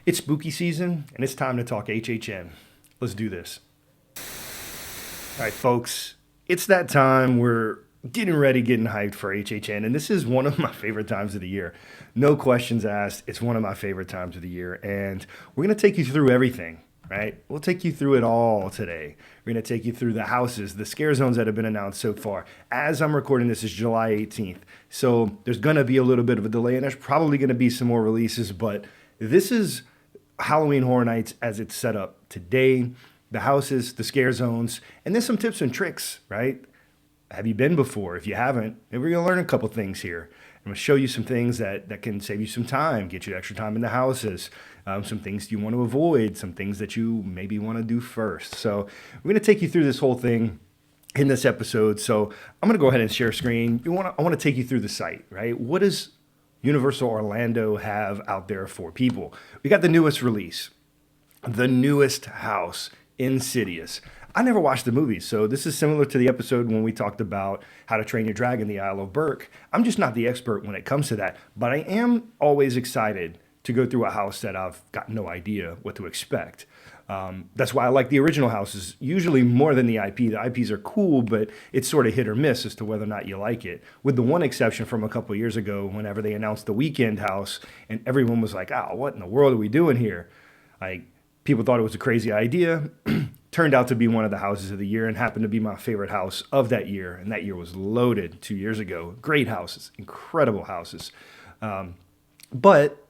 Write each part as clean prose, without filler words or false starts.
It's spooky season, and it's time to talk HHN. Let's do this. All right, folks, it's that time. We're getting ready, getting hyped for HHN, and this is one of my favorite times of the year. No questions asked. It's one of my favorite times of the year, and we're going to take you through everything, right? We'll take you through it all today. We're going to take you through the houses, the scare zones that have been announced so far. As I'm recording this, is July 18th, so there's going to be a little bit of a delay, and there's probably going to be some more releases, but this is Halloween Horror Nights as it's set up today. The houses, the scare zones, and then some tips and tricks, right? Have you been before? If you haven't, maybe we're going to learn a couple things here. I'm going to show you some things that can save you some time, get you extra time in the houses, some things you want to avoid, some things that you maybe want to do first. So we're going to take you through this whole thing in this episode. So I'm going to go ahead and share screen. I want to take you through the site, right? What does Universal Orlando have out there for people? We got the newest release, the newest house, Insidious. I never watched the movies, so this is similar to the episode when we talked about How to Train Your Dragon, the Isle of Berk. I'm just not the expert when it comes to that, but I am always excited to go through a house that I've got no idea what to expect. That's why I like the original houses, usually more than the IP. The IPs are cool, but it's sort of hit or miss as to whether or not you like it. With the one exception from a couple of years ago, whenever they announced the Weekend house, and everyone was like, "Oh, what in the world are we doing here?" Like, people thought it was a crazy idea. Turned out to be one of the houses of the year and happened to be my favorite house of that year. And that year was loaded 2 years ago. Great houses, incredible houses. But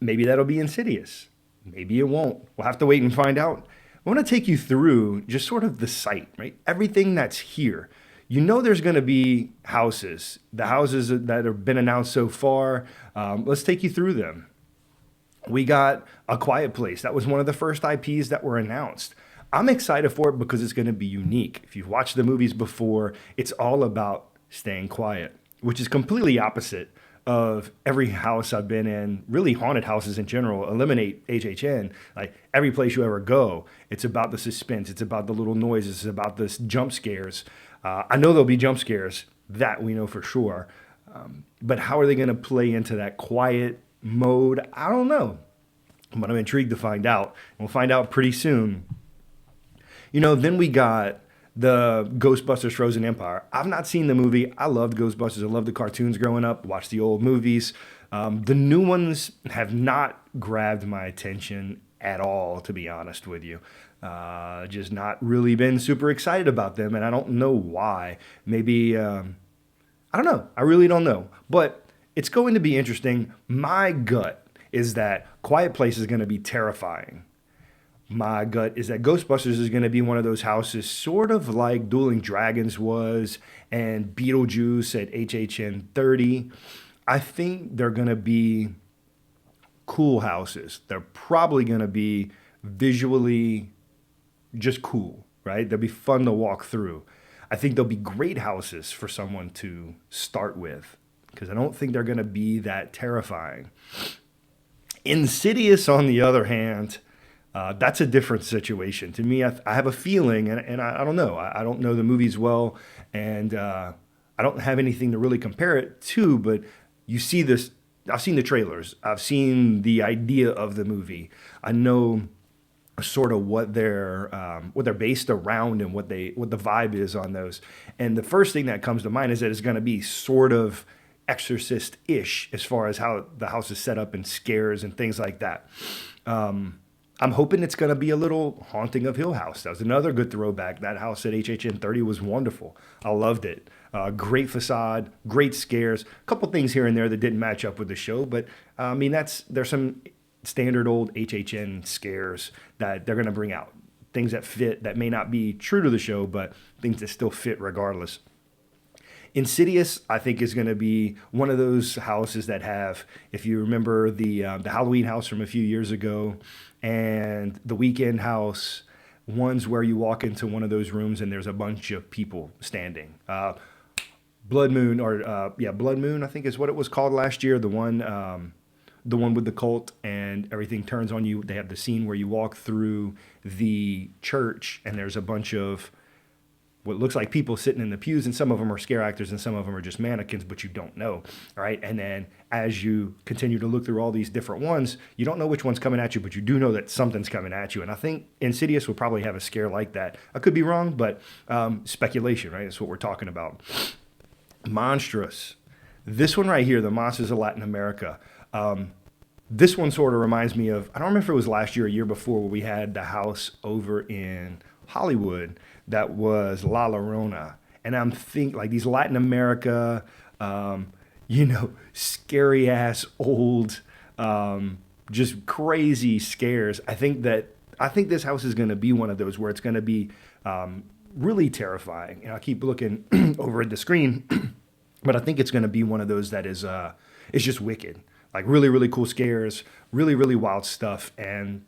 maybe that'll be Insidious. Maybe it won't. We'll have to wait and find out. I want to take you through just sort of the site, right? Everything that's here. You know there's going to be houses. The houses that have been announced so far, let's take you through them. We got A Quiet Place. That was one of the first IPs that were announced. I'm excited for it because it's going to be unique. If you've watched the movies before, it's all about staying quiet, which is completely opposite of every house I've been in, really haunted houses in general. Eliminate HHN. Like, every place you ever go, it's about the suspense. It's about the little noises. It's about the jump scares. I know there'll be jump scares. That we know for sure. But how are they going to play into that quiet mode? I don't know. But I'm intrigued to find out. We'll find out pretty soon. You know, then we got the Ghostbusters Frozen Empire. I've not seen the movie. I loved Ghostbusters. I loved the cartoons growing up, watched the old movies. The new ones have not grabbed my attention at all, to be honest with you. Just not really been super excited about them, and I don't know why. Maybe, I don't know. I really don't know. But it's going to be interesting. My gut is that Quiet Place is going to be terrifying. My gut is that Ghostbusters is going to be one of those houses, sort of like Dueling Dragons was and Beetlejuice at HHN 30. I think they're going to be cool houses. They're probably going to be visually just cool, right? They'll be fun to walk through. I think they'll be great houses for someone to start with, because I don't think they're going to be that terrifying. Insidious, on the other hand, that's a different situation. To me, I have a feeling, and I don't know. I don't know the movies well, and I don't have anything to really compare it to, but you see this. I've seen the trailers. I've seen the idea of the movie. I know sort of what they're based around and what the vibe is on those. And the first thing that comes to mind is that it's going to be sort of Exorcist-ish as far as how the house is set up and scares and things like that. I'm hoping it's going to be a little Haunting of Hill House. That was another good throwback. That house at HHN 30 was wonderful. I loved it. Great facade, great scares. A couple things here and there that didn't match up with the show, but I mean, there's some standard old HHN scares that they're going to bring out. Things that fit, that may not be true to the show, but things that still fit regardless. Insidious, I think, is going to be one of those houses that have, if you remember the Halloween house from a few years ago and the Weekend house, ones where you walk into one of those rooms and there's a bunch of people standing. Blood Moon, Blood Moon, I think is what it was called last year. The one with the cult and everything turns on you. They have the scene where you walk through the church and there's a bunch of what looks like people sitting in the pews, and some of them are scare actors and some of them are just mannequins, but you don't know, right? And then as you continue to look through all these different ones, you don't know which one's coming at you, but you do know that something's coming at you. And I think Insidious will probably have a scare like that. I could be wrong, but speculation, right? That's what we're talking about. Monstrous. This one right here, The Monsters of Latin America. This one sort of reminds me of, I don't remember if it was last year or a year before, where we had the house over in Hollywood that was La Llorona. And I'm thinking like these Latin America, scary ass old, just crazy scares. I think this house is going to be one of those where it's going to be really terrifying. And I keep looking over at the screen, but I think it's going to be one of those that is just wicked. Like really, really cool scares, really, really wild stuff. And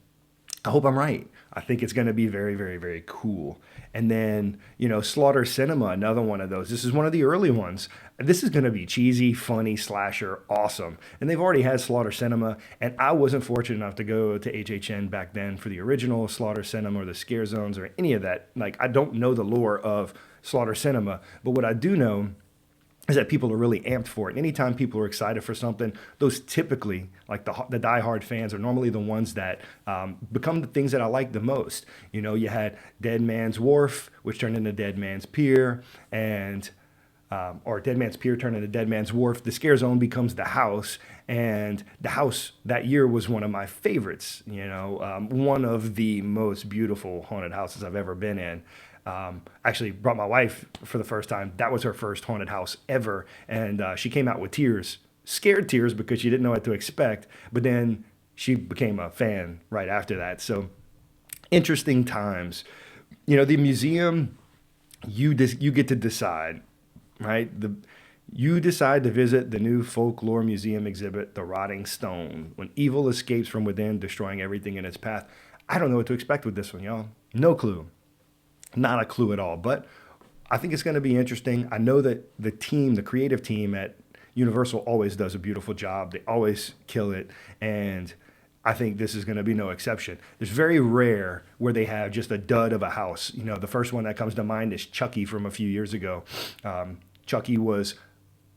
I hope I'm right. I think it's going to be very, very, very cool. And then, Slaughter Cinema, another one of those. This is one of the early ones. This is going to be cheesy, funny, slasher, awesome. And they've already had Slaughter Cinema. And I wasn't fortunate enough to go to HHN back then for the original Slaughter Cinema or the Scare Zones or any of that. Like, I don't know the lore of Slaughter Cinema. But what I do know is that people are really amped for it. And anytime people are excited for something, those typically, like the diehard fans, are normally the ones that become the things that I like the most. You had Dead Man's Wharf, which turned into Dead Man's Pier, or Dead Man's Pier turned into Dead Man's Wharf. The Scare Zone becomes The House, and The House that year was one of my favorites. One of the most beautiful haunted houses I've ever been in. Actually brought my wife for the first time. That was her first haunted house ever. And she came out with tears, scared tears, because she didn't know what to expect. But then she became a fan right after that. So interesting times. The museum, you get to decide, right? You decide to visit the new folklore museum exhibit, The Rotting Stone, when evil escapes from within, destroying everything in its path. I don't know what to expect with this one, y'all. No clue. Not a clue at all, but I think it's going to be interesting. I know that the creative team at Universal always does a beautiful job. They always kill it, and I think this is going to be no exception. It's very rare where they have just a dud of a house. The first one that comes to mind is Chucky from a few years ago. Chucky was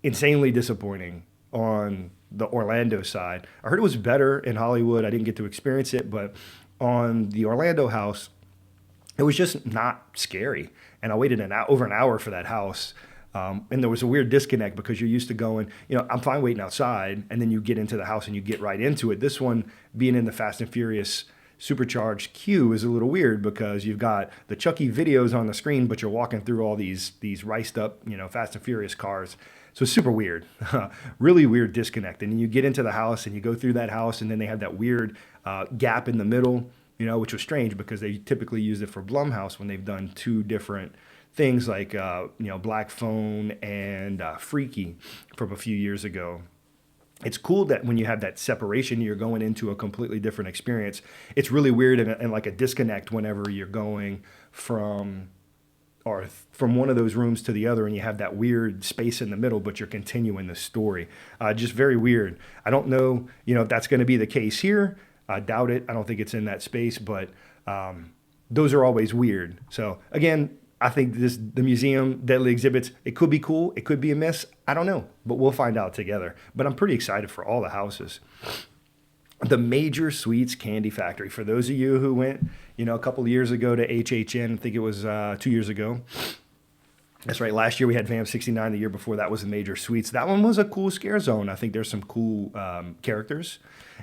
insanely disappointing on the Orlando side. I heard it was better in Hollywood. I didn't get to experience it, but on the Orlando house, it was just not scary. And I waited over an hour for that house. And there was a weird disconnect because you're used to going, I'm fine waiting outside. And then you get into the house and you get right into it. This one, being in the Fast and Furious supercharged queue, is a little weird because you've got the Chucky videos on the screen, but you're walking through all these riced up, Fast and Furious cars. So it's super weird, really weird disconnect. And then you get into the house and you go through that house, and then they have that weird gap in the middle, which was strange because they typically use it for Blumhouse when they've done two different things like, Black Phone and Freaky from a few years ago. It's cool that when you have that separation, you're going into a completely different experience. It's really weird and like a disconnect whenever you're going from one of those rooms to the other, and you have that weird space in the middle, but you're continuing the story. Just very weird. I don't know, if that's going to be the case here. I doubt it. I don't think it's in that space, but those are always weird. So again, I think the museum, Deadly Exhibits, it could be cool. It could be a miss. I don't know, but we'll find out together. But I'm pretty excited for all the houses. The Major Sweets Candy Factory. For those of you who went, a couple of years ago to HHN, I think it was 2 years ago. That's right. Last year we had VAM 69. The year before that was the Major Sweets. That one was a cool scare zone. I think there's some cool characters,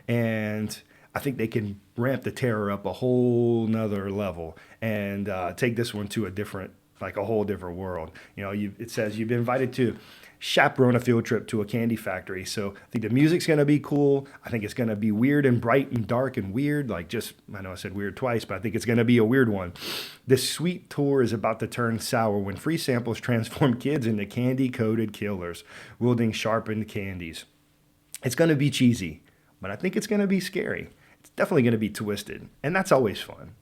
and I think they can ramp the terror up a whole nother level and take this one to a whole different world. It says you've been invited to chaperone a field trip to a candy factory. So I think the music's going to be cool. I think it's going to be weird and bright and dark and weird. I know I said weird twice, but I think it's going to be a weird one. This sweet tour is about to turn sour when free samples transform kids into candy-coated killers, wielding sharpened candies. It's going to be cheesy, but I think it's going to be scary. It's definitely going to be twisted, and that's always fun.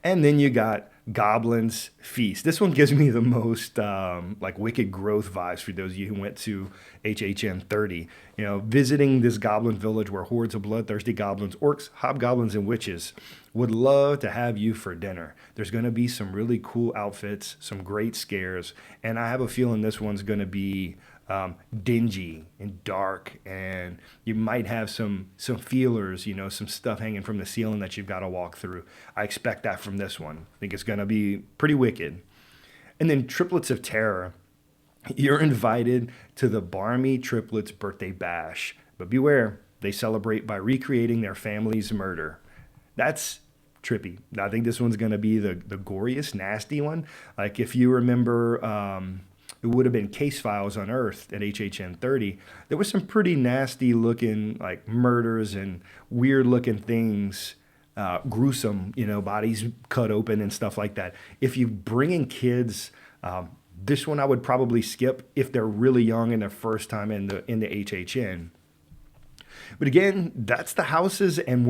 And then you got Goblin's Feast. This one gives me the most like Wicked Growth vibes for those of you who went to HHN 30. You know, visiting this goblin village where hordes of bloodthirsty goblins, orcs, hobgoblins, and witches would love to have you for dinner. There's going to be some really cool outfits, some great scares, and I have a feeling this one's going to be dingy and dark, and you might have some feelers, you know, some stuff hanging from the ceiling that you've got to walk through. I expect that from this one. I think it's going to be pretty wicked. And then Triplets of Terror. You're invited to the Barmy Triplets birthday bash, but beware, they celebrate by recreating their family's murder. That's trippy. I think this one's going to be the goriest, nasty one. Like if you remember, it would have been Case Files Unearthed at HHN 30. There was some pretty nasty looking like murders and weird looking things, gruesome, you know, bodies cut open and stuff like that. If you bring in kids, this one I would probably skip if they're really young and their first time in the HHN. But again, that's the houses, and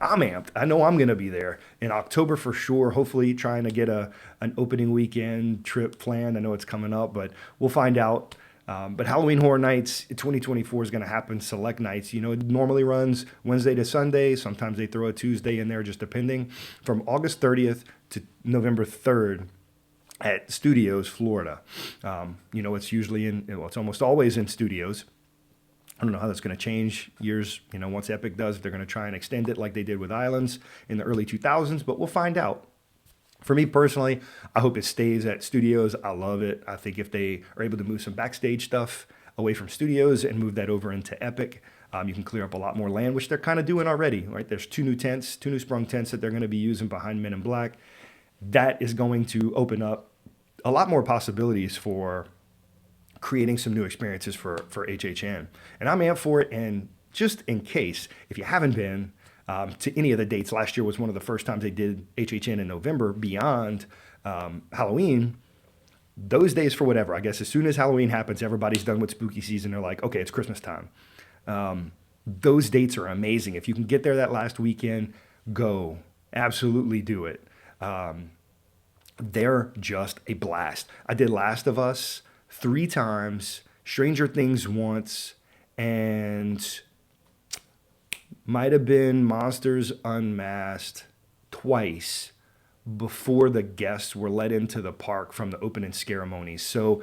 I'm amped. I know I'm going to be there in October for sure. Hopefully, trying to get an opening weekend trip planned. I know it's coming up, but we'll find out. But Halloween Horror Nights 2024 is going to happen select nights. You know, it normally runs Wednesday to Sunday. Sometimes they throw a Tuesday in there, just depending. From August 30th to November 3rd. At Studios, Florida. You know, it's usually it's almost always in Studios. I don't know how that's going to change years, you know, once Epic does, if they're going to try and extend it like they did with Islands in the early 2000s, but we'll find out. For me personally, I hope it stays at Studios. I love it. I think if they are able to move some backstage stuff away from Studios and move that over into Epic, you can clear up a lot more land, which they're kind of doing already, right? There's two new sprung tents that they're going to be using behind Men in Black. That is going to open up a lot more possibilities for creating some new experiences for HHN. And I'm amped for it. And just in case, if you haven't been to any of the dates, last year was one of the first times they did HHN in November beyond Halloween. Those days for whatever, I guess as soon as Halloween happens, everybody's done with spooky season. They're like, okay, it's Christmas time. Those dates are amazing. If you can get there that last weekend, go. Absolutely do it. They're just a blast. I did Last of Us 3 times, Stranger Things once, and might have been Monsters Unmasked twice before the guests were let into the park from the opening ceremonies. So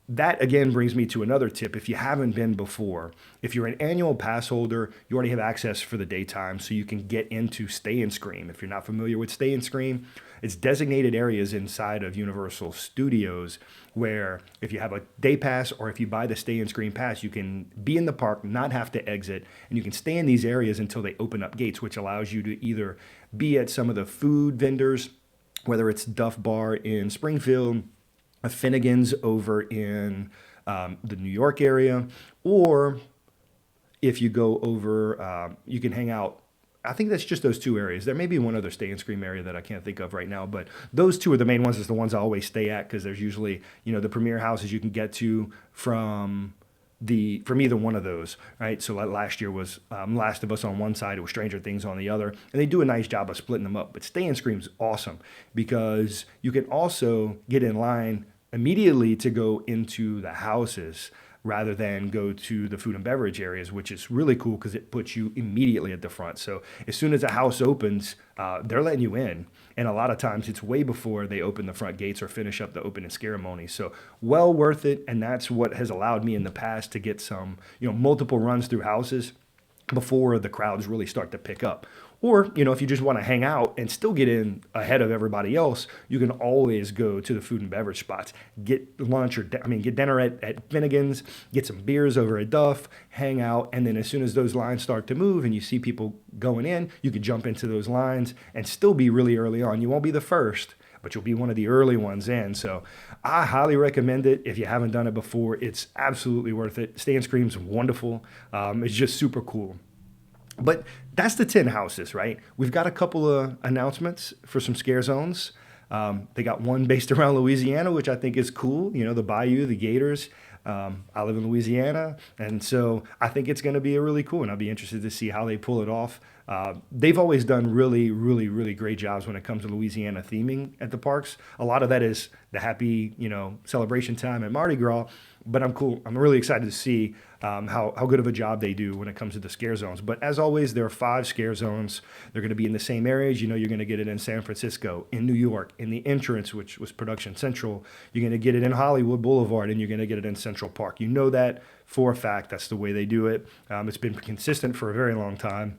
that again brings me to another tip. If you haven't been before, if you're an annual pass holder, you already have access for the daytime, so you can get into Stay and Scream. If you're not familiar with Stay and Scream, it's designated areas inside of Universal Studios where if you have a day pass or if you buy the Stay and Scream pass, you can be in the park, not have to exit, and you can stay in these areas until they open up gates, which allows you to either be at some of the food vendors, whether it's Duff Bar in Springfield, a Finnegan's over in the New York area, or if you go over, you can hang out. I think that's just those 2 areas. There may be one other Stay and Scream area that I can't think of right now, but those 2 are the main ones. Is the ones I always stay at because there's usually, you know, the premier houses you can get to from either one of those, right? So last year was Last of Us on one side, it was Stranger Things on the other, and they do a nice job of splitting them up. But Stay and Scream's awesome because you can also get in line immediately to go into the houses rather than go to the food and beverage areas, which is really cool because it puts you immediately at the front. So as soon as a house opens, they're letting you in. And a lot of times it's way before they open the front gates or finish up the opening ceremony. So well worth it. And that's what has allowed me in the past to get some, you know, multiple runs through houses before the crowds really start to pick up. Or, you know, if you just want to hang out and still get in ahead of everybody else, you can always go to the food and beverage spots. Get lunch get dinner at Finnegan's, get some beers over at Duff, hang out, and then as soon as those lines start to move and you see people going in, you can jump into those lines and still be really early on. You won't be the first, but you'll be one of the early ones in. So I highly recommend it. If you haven't done it before, it's absolutely worth it. Stay and Scream's wonderful. It's just super cool. But that's the 10 houses, right? We've got a couple of announcements for some scare zones. They got one based around Louisiana, which I think is cool. You know, the Bayou, the Gators. I live in Louisiana, and so I think it's going to be a really cool, and I'll be interested to see how they pull it off. They've always done really, really, really great jobs when it comes to Louisiana theming at the parks. A lot of that is the happy, celebration time at Mardi Gras. But I'm cool. I'm really excited to see how good of a job they do when it comes to the scare zones. But as always, there are 5 scare zones. They're going to be in the same areas. You're going to get it in San Francisco, in New York, in the entrance, which was Production Central. You're going to get it in Hollywood Boulevard, and you're going to get it in Central Park. You know that for a fact. That's the way they do it. It's been consistent for a very long time.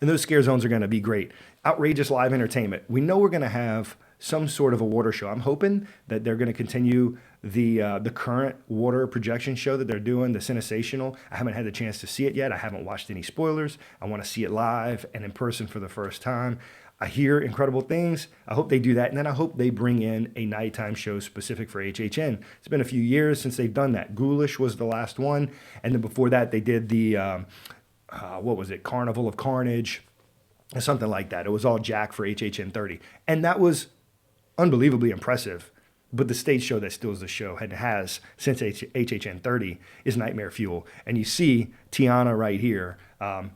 And those scare zones are going to be great. Outrageous live entertainment. We know we're going to have some sort of a water show. I'm hoping that they're going to continue the current water projection show that they're doing, the Cinesational. I haven't had the chance to see it yet. I haven't watched any spoilers. I want to see it live and in person for the first time. I hear incredible things. I hope they do that. And then I hope they bring in a nighttime show specific for HHN. It's been a few years since they've done that. Ghoulish was the last one. And then before that, they did the, Carnival of Carnage, something like that. It was all Jack for HHN 30. And that was unbelievably impressive. But the stage show that steals the show and has since HHN 30 is Nightmare Fuel. And you see Tiana right here.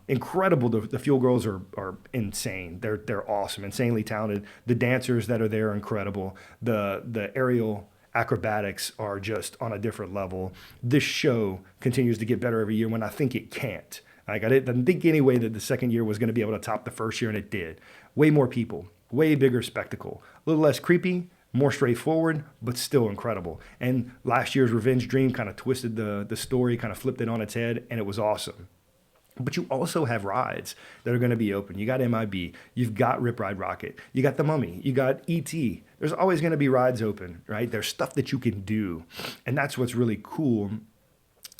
Incredible. The Fuel Girls are insane. They're awesome, insanely talented. The dancers that are there are incredible. The aerial acrobatics are just on a different level. This show continues to get better every year when I think it can't. I didn't think anyway that the second year was going to be able to top the first year, and it did. Way more people, way bigger spectacle, a little less creepy, more straightforward, but still incredible. And last year's Revenge Dream kind of twisted the story, kind of flipped it on its head, and it was awesome. But you also have rides that are going to be open. You got MIB, you've got Rip Ride Rocket, you got The Mummy, you got E.T. There's always going to be rides open, right? There's stuff that you can do, and that's what's really cool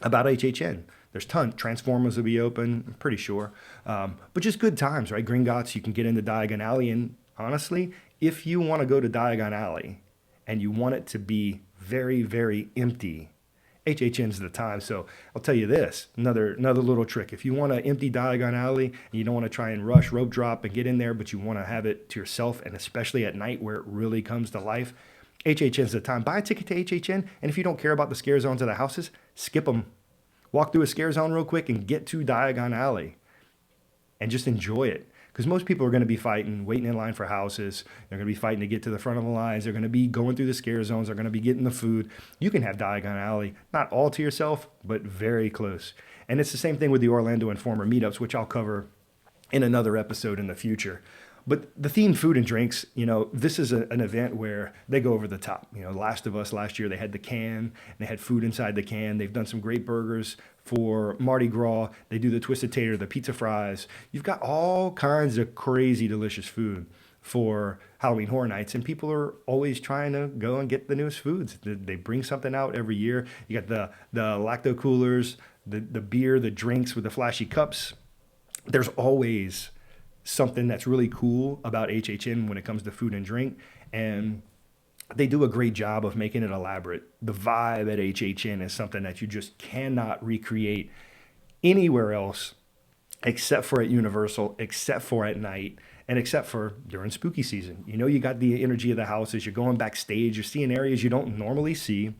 about HHN. There's tons. Transformers will be open, I'm pretty sure. But just good times, right? Gringotts, you can get into Diagon Alley. And honestly, if you want to go to Diagon Alley and you want it to be very, very empty, HHN's the time. So I'll tell you this, another little trick. If you want to empty Diagon Alley and you don't want to try and rush rope drop and get in there, but you want to have it to yourself, and especially at night where it really comes to life, HHN's the time. Buy a ticket to HHN, and if you don't care about the scare zones of the houses, skip them. Walk through a scare zone real quick and get to Diagon Alley and just enjoy it. Because most people are going to be waiting in line for houses. They're going to be fighting to get to the front of the lines. They're going to be going through the scare zones. They're going to be getting the food. You can have Diagon Alley, not all to yourself, but very close. And it's the same thing with the Orlando Informer meetups, which I'll cover in another episode in the future. But the themed food and drinks, this is an event where they go over the top. Last of Us last year, they had the can, and they had food inside the can. They've done some great burgers for Mardi Gras. They do the Twisted Tater, the pizza fries. You've got all kinds of crazy, delicious food for Halloween Horror Nights, and people are always trying to go and get the newest foods. They bring something out every year. You got the lacto coolers, the beer, the drinks with the flashy cups. There's always something that's really cool about HHN when it comes to food and drink, and they do a great job of making it elaborate. The vibe at HHN is something that you just cannot recreate anywhere else except for at Universal, except for at night, and except for during spooky season. You got the energy of the houses. You're going backstage. You're seeing areas you don't normally see.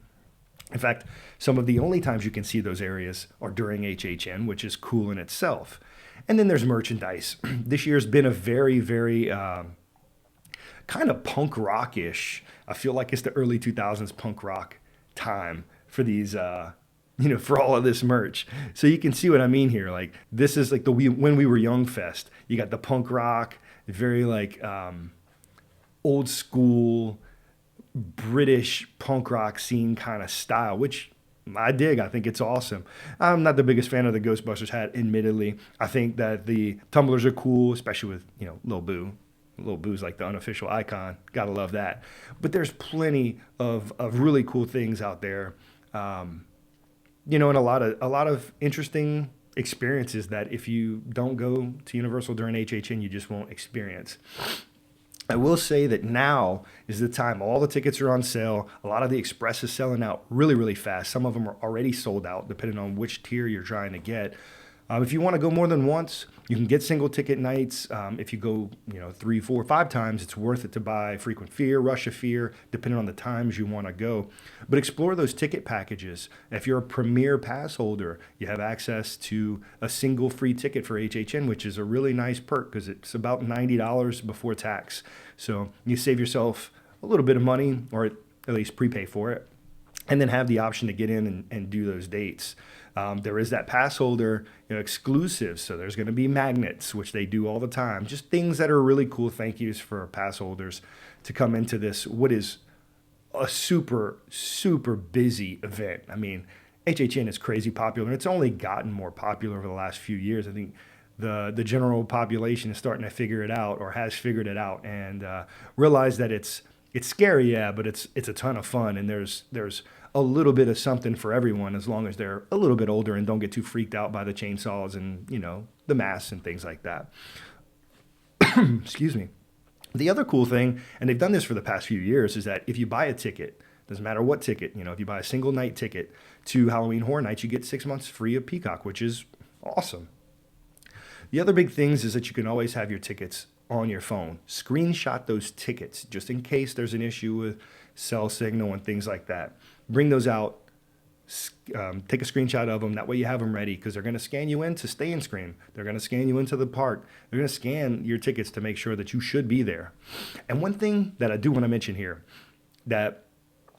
In fact, some of the only times you can see those areas are during HHN, which is cool in itself. And then there's merchandise. This year's been a very, very kind of punk rock-ish. I feel like it's the early 2000s punk rock time for these, for all of this merch. So you can see what I mean here. Like, this is like the When We Were Young Fest. You got the punk rock, very like old school British punk rock scene kind of style, which I dig. I think it's awesome. I'm not the biggest fan of the Ghostbusters hat, admittedly. I think that the tumblers are cool, especially with, Lil Boo. Lil Boo's like the unofficial icon. Gotta love that. But there's plenty of really cool things out there. And a lot of interesting experiences that if you don't go to Universal during HHN, you just won't experience. I will say that now is the time. All the tickets are on sale. A lot of the Express is selling out really, really fast. Some of them are already sold out, depending on which tier you're trying to get. If you want to go more than once, you can get single ticket nights. If you go, 3, 4, 5 times, it's worth it to buy Frequent Fear, Rush of Fear, depending on the times you want to go. But explore those ticket packages. If you're a Premier Pass holder, you have access to a single free ticket for HHN, which is a really nice perk because it's about $90 before tax. So you save yourself a little bit of money, or at least prepay for it, and then have the option to get in and do those dates. There is that pass holder exclusives. So there's going to be magnets, which they do all the time. Just things that are really cool thank yous for pass holders to come into this, what is a super, super busy event. I mean, HHN is crazy popular, and it's only gotten more popular over the last few years. I think the general population is starting to figure it out, or has figured it out, and realize that it's scary, yeah, but it's a ton of fun, and there's a little bit of something for everyone as long as they're a little bit older and don't get too freaked out by the chainsaws and the masks and things like that. Excuse me. The other cool thing, and they've done this for the past few years, is that if you buy a ticket, doesn't matter what ticket, if you buy a single night ticket to Halloween Horror Nights, you get 6 months free of Peacock, which is awesome. The other big things is that you can always have your tickets on your phone. Screenshot those tickets just in case there's an issue with cell signal and things like that. Bring those out, take a screenshot of them. That way you have them ready, because they're going to scan you in to stay in Scream. They're going to scan you into the park. They're going to scan your tickets to make sure that you should be there. And one thing that I do want to mention here, that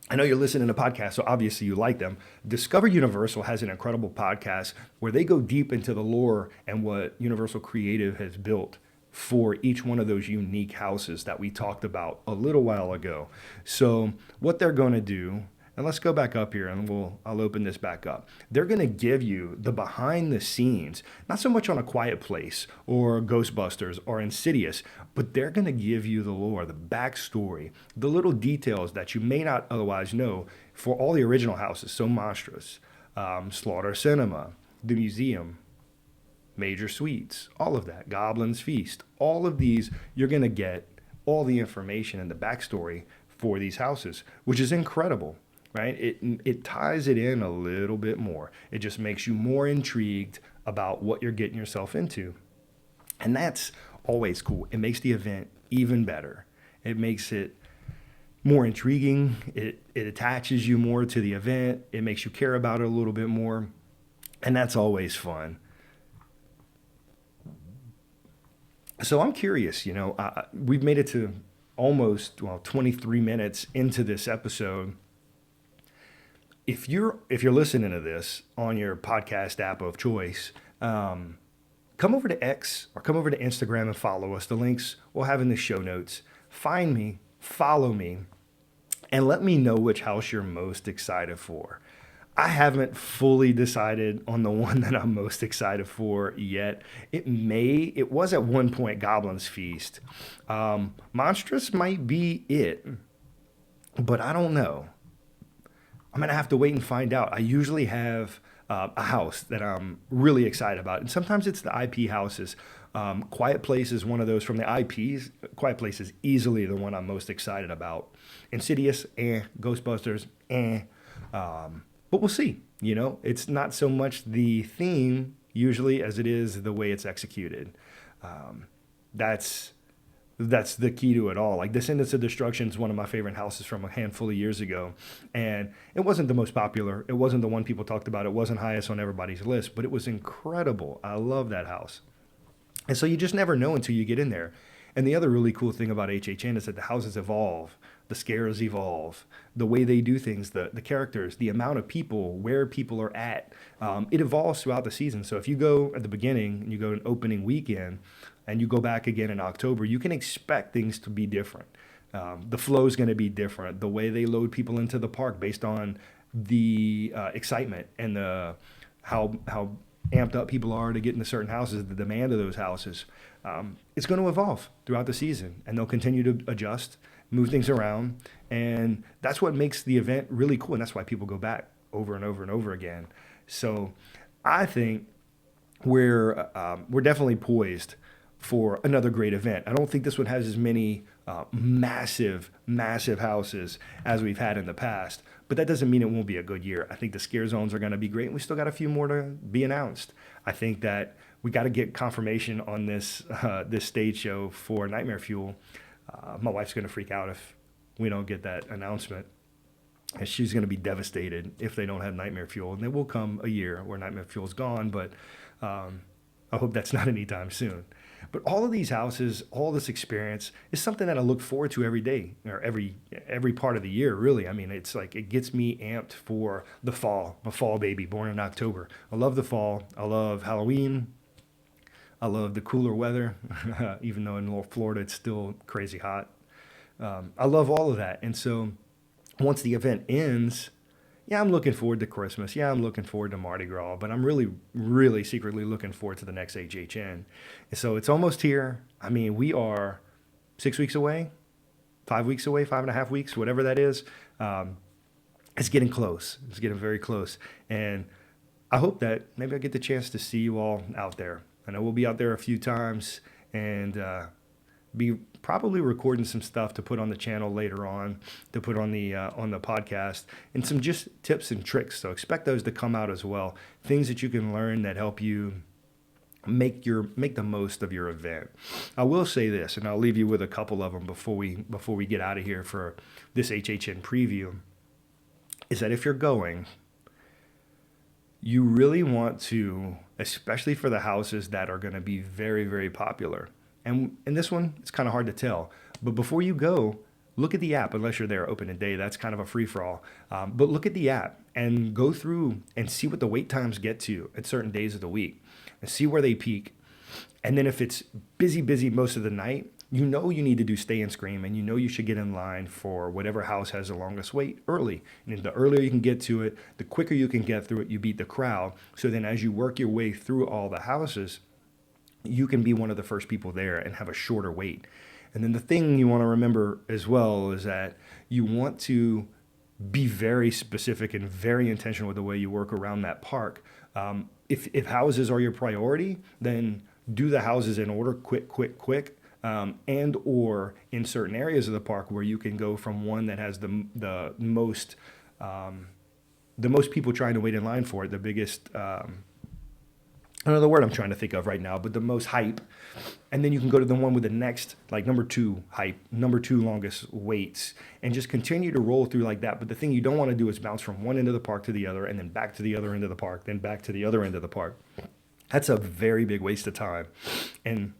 I know you're listening to podcasts, so obviously you like them. Discover Universal has an incredible podcast where they go deep into the lore and what Universal Creative has built for each one of those unique houses that we talked about a little while ago. So what they're going to do, and let's go back up here and I'll open this back up. They're going to give you the behind the scenes, not so much on A Quiet Place or Ghostbusters or Insidious, but they're going to give you the lore, the backstory, the little details that you may not otherwise know for all the original houses. So Monstrous, Slaughter Cinema, the museum, Major Suites, all of that, Goblin's Feast, all of these, you're going to get all the information and the backstory for these houses, which is incredible, right? It ties it in a little bit more. It just makes you more intrigued about what you're getting yourself into. And that's always cool. It makes the event even better. It makes it more intriguing. It attaches you more to the event. It makes you care about it a little bit more. And that's always fun. So I'm curious, we've made it to almost 23 minutes into this episode. If you're listening to this on your podcast app of choice, come over to X or come over to Instagram and follow us. The links we'll have in the show notes. Find me, follow me, and let me know which house you're most excited for. I haven't fully decided on the one that I'm most excited for yet. It was at one point Goblin's Feast. Monstrous might be it, but I don't know. I'm going to have to wait and find out. I usually have a house that I'm really excited about, and sometimes it's the IP houses. Quiet Place is one of those from the IPs. Quiet Place is easily the one I'm most excited about. Insidious, Ghostbusters, but we'll see. It's not so much the theme usually as it is the way it's executed. That's the key to it all. Like Descendants of Destruction is one of my favorite houses from a handful of years ago. And it wasn't the most popular. It wasn't the one people talked about. It wasn't highest on everybody's list, but it was incredible. I love that house. And so you just never know until you get in there. And the other really cool thing about HHN is that the houses evolve, the scares evolve, the way they do things, the characters, the amount of people, where people are at. It evolves throughout the season. So if you go at the beginning and you go an opening weekend and you go back again in October, you can expect things to be different. The flow is going to be different. The way they load people into the park based on the excitement and how amped up people are to get into certain houses, the demand of those houses. It's going to evolve throughout the season, and they'll continue to adjust, move things around, and that's what makes the event really cool, and that's why people go back over and over and over again. So I think we're definitely poised for another great event. I don't think this one has as many massive houses as we've had in the past, but that doesn't mean it won't be a good year. I think the scare zones are going to be great, and we still got a few more to be announced. I think that we got to get confirmation on this stage show for Nightmare Fuel. My wife's going to freak out if we don't get that announcement. And she's going to be devastated if they don't have Nightmare Fuel. And there will come a year where Nightmare Fuel's gone, but I hope that's not anytime soon. But all of these houses, all this experience is something that I look forward to every day, or every part of the year, really. I mean, it's like it gets me amped for the fall. I'm a fall baby, born in October. I love the fall. I love Halloween. I love the cooler weather, even though in Florida it's still crazy hot. I love all of that. And so once the event ends, yeah, I'm looking forward to Christmas. Yeah, I'm looking forward to Mardi Gras, but I'm really, really secretly looking forward to the next HHN. And so it's almost here. I mean, we are 6 weeks away, 5 weeks away, 5.5 weeks, whatever that is. It's getting close. It's getting very close. And I hope that maybe I get the chance to see you all out there. I know we'll be out there a few times and be probably recording some stuff to put on the channel later on, to put on the podcast, and some just tips and tricks. So expect those to come out as well. Things that you can learn that help you make the most of your event. I will say this, and I'll leave you with a couple of them before we get out of here for this HHN preview, is that if you're going, you really want to, especially for the houses that are going to be very, very popular. And in this one, it's kind of hard to tell. But before you go, look at the app, unless you're there open day. That's kind of a free-for-all. But look at the app and go through and see what the wait times get to at certain days of the week and see where they peak. And then if it's busy most of the night, you know you need to do stay and scream, and you know you should get in line for whatever house has the longest wait early. And the earlier you can get to it, the quicker you can get through it, you beat the crowd. So then as you work your way through all the houses, you can be one of the first people there and have a shorter wait. And then the thing you want to remember as well is that you want to be very specific and very intentional with the way you work around that park. If houses are your priority, then do the houses in order, quick. And or in certain areas of the park where you can go from one that has the most people trying to wait in line for it, the biggest, I don't know the word I'm trying to think of right now, but the most hype. And then you can go to the one with the next, like number 2 hype, number 2 longest waits, and just continue to roll through like that. But the thing you don't want to do is bounce from one end of the park to the other, and then back to the other end of the park, then back to the other end of the park. That's a very big waste of time. And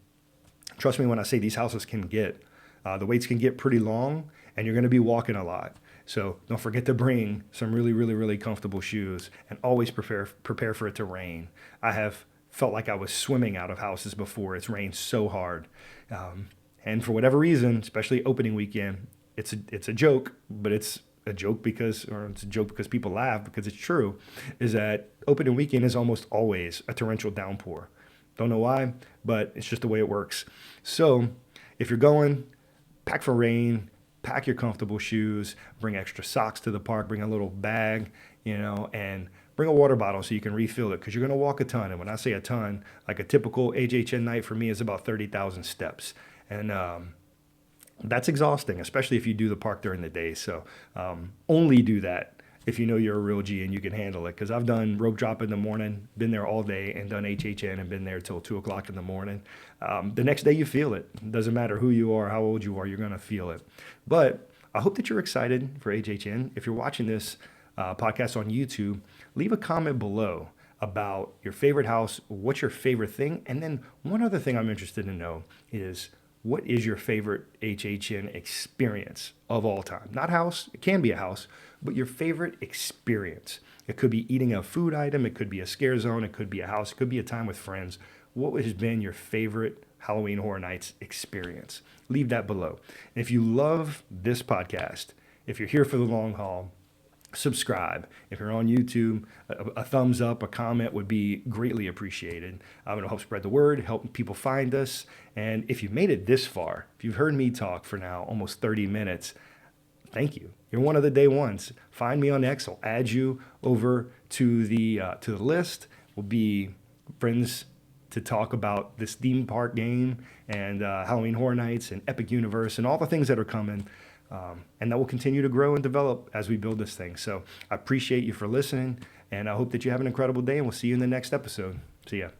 trust me when I say these houses can get, the waits can get pretty long, and you're going to be walking a lot. So don't forget to bring some really, really, really comfortable shoes, and always prepare for it to rain. I have felt like I was swimming out of houses before. It's rained so hard. And for whatever reason, especially opening weekend, it's a joke, but it's a joke because people laugh because it's true, is that opening weekend is almost always a torrential downpour. Don't know why, but it's just the way it works. So if you're going, pack for rain, pack your comfortable shoes, bring extra socks to the park, bring a little bag, and bring a water bottle so you can refill it because you're going to walk a ton. And when I say a ton, like a typical HHN night for me is about 30,000 steps. And that's exhausting, especially if you do the park during the day. So only do that if you know you're a real G and you can handle it. Because I've done rope drop in the morning, been there all day, and done HHN and been there till 2 o'clock in the morning. The next day you feel it. It doesn't matter who you are, how old you are, you're going to feel it. But I hope that you're excited for HHN. If you're watching this podcast on YouTube, leave a comment below about your favorite house, what's your favorite thing, and then one other thing I'm interested to know is, what is your favorite HHN experience of all time? Not house, it can be a house, but your favorite experience. It could be eating a food item, it could be a scare zone, it could be a house, it could be a time with friends. What has been your favorite Halloween Horror Nights experience? Leave that below. And if you love this podcast, if you're here for the long haul, subscribe. If you're on YouTube, a thumbs up, a comment would be greatly appreciated. It'll help spread the word, help people find us. And if you've made it this far, if you've heard me talk for now almost 30 minutes, thank you. You're one of the day ones. Find me on X. I'll add you over to the list. We'll be friends to talk about this theme park game and Halloween Horror Nights and Epic Universe and all the things that are coming. And that will continue to grow and develop as we build this thing. So I appreciate you for listening, and I hope that you have an incredible day, and we'll see you in the next episode. See ya.